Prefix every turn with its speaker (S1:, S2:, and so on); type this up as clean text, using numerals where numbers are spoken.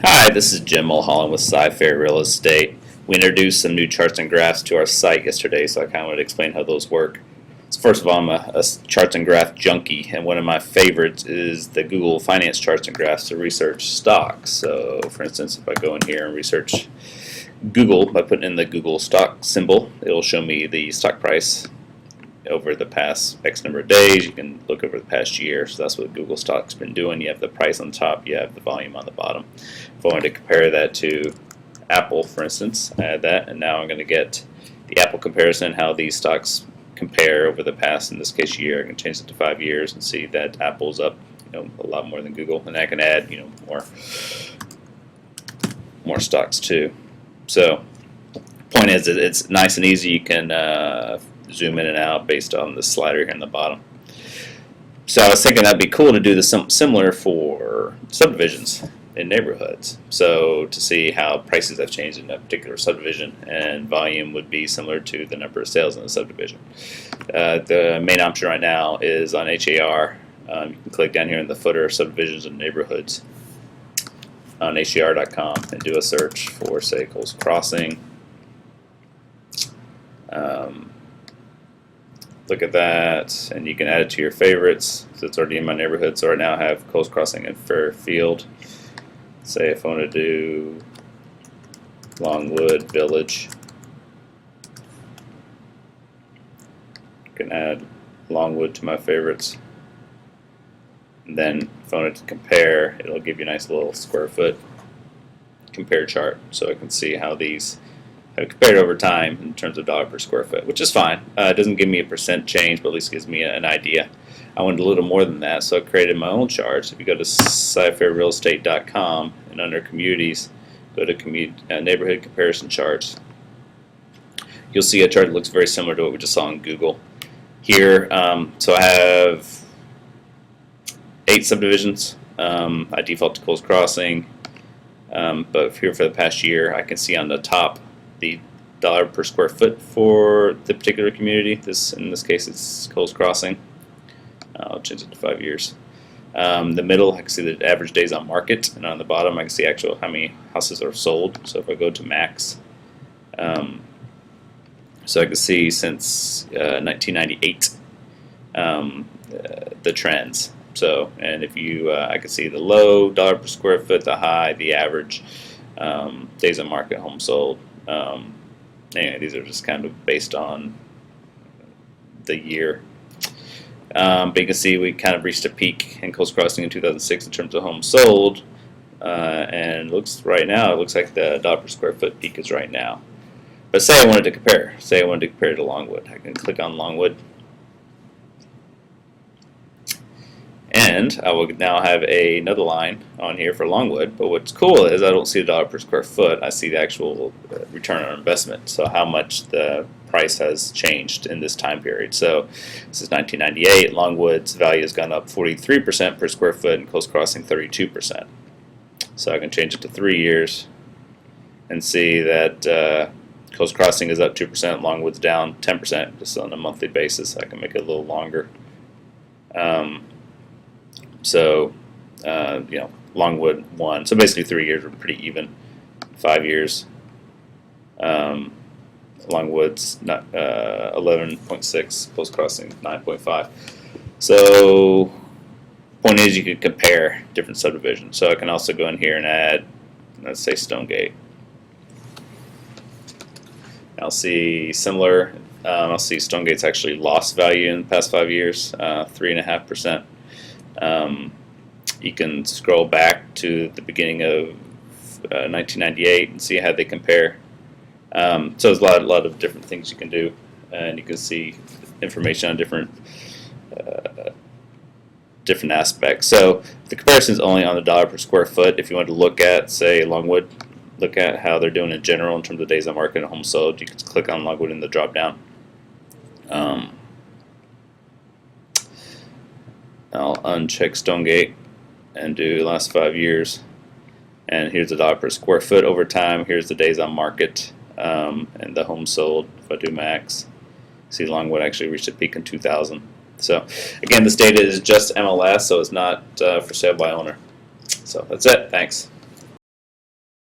S1: Hi, this is Jim Mulholland with Cypress Real Estate. We introduced some new charts and graphs to our site yesterday, so I kind of want to explain how those work. So first of all, I'm a charts and graph junkie, and one of my favorites is the Google Finance charts and graphs to research stocks. So for instance, if I go in here and research Google by putting in the Google stock symbol, it will show me the stock price over the past X number of days. You can look over the past year, so that's what Google stock's been doing. You have the price on top, you have the volume on the bottom. If I wanted to compare that to Apple, for instance, I add that, and now I'm going to get the Apple comparison, how these stocks compare over the past, in this case, year. I can change it to 5 years and see that Apple's up, a lot more than Google, and I can add, more stocks too. So, point is, it's nice and easy. You can zoom in and out based on the slider here in the bottom. So I was thinking that'd be cool to do this similar for subdivisions in neighborhoods. So to see how prices have changed in a particular subdivision, and volume would be similar to the number of sales in the subdivision. The main option right now is on HAR. You can click down here in the footer, subdivisions and neighborhoods on HAR.com and do a search for, say, Coles Crossing. Look at that, and you can add it to your favorites. So it's already in my neighborhood. So right now I have Coles Crossing and Fairfield. Say if I want to do Longwood Village, I can add Longwood to my favorites. And then if I wanted to compare, it'll give you a nice little square foot compare chart, so I can see how these have compared over time in terms of dollar per square foot, which is fine. It doesn't give me a percent change, but at least gives me an idea. I wanted a little more than that, so I created my own charts. If you go to cypherrealestate.com and under communities, go to neighborhood comparison charts, you'll see a chart that looks very similar to what we just saw on Google. Here, so I have 8 subdivisions. I default to Coles Crossing, but here for the past year, I can see on the top the dollar per square foot for the particular community. In this case, it's Coles Crossing. I'll change it to 5 years. The middle, I can see the average days on market, and on the bottom, I can see actual how many houses are sold. So if I go to max, so I can see since 1998 the trends. So, and if you, I can see the low dollar per square foot, the high, the average, days on market, home sold. Anyway, these are just kind of based on the year. But you can see we kind of reached a peak in Coles Crossing in 2006 in terms of homes sold, and it looks like the dollar per square foot peak is right now. But say I wanted to compare. Say I wanted to compare to Longwood. I can click on Longwood, and I will now have another line on here for Longwood. But what's cool is I don't see the dollar per square foot. I see the actual return on investment, so how much the price has changed in this time period. So this is 1998. Longwood's value has gone up 43% per square foot, and Coles Crossing 32%. So I can change it to 3 years and see that Coles Crossing is up 2%, Longwood's down 10%, just on a monthly basis. I can make it a little longer. Longwood won. So basically 3 years were pretty even. 5 years, Longwood's 11.6, Coles Crossing 9.5. So point is, you could compare different subdivisions. So I can also go in here and add, let's say, Stonegate. I'll see similar. I'll see Stonegate's actually lost value in the past 5 years, 3.5%. You can scroll back to the beginning of 1998 and see how they compare. So there's a lot of different things you can do, and you can see information on different aspects. So the comparison is only on the dollar per square foot. If you want to look at, say, Longwood, look at how they're doing in general in terms of days on market and homes sold, you can click on Longwood in the drop down. I'll uncheck Stonegate and do last 5 years, and here's the dollar per square foot over time. Here's the days on market, and the homes sold. If I do max, see Longwood actually reached a peak in 2000. So again, this data is just MLS, so it's not for sale by owner. So that's it. Thanks.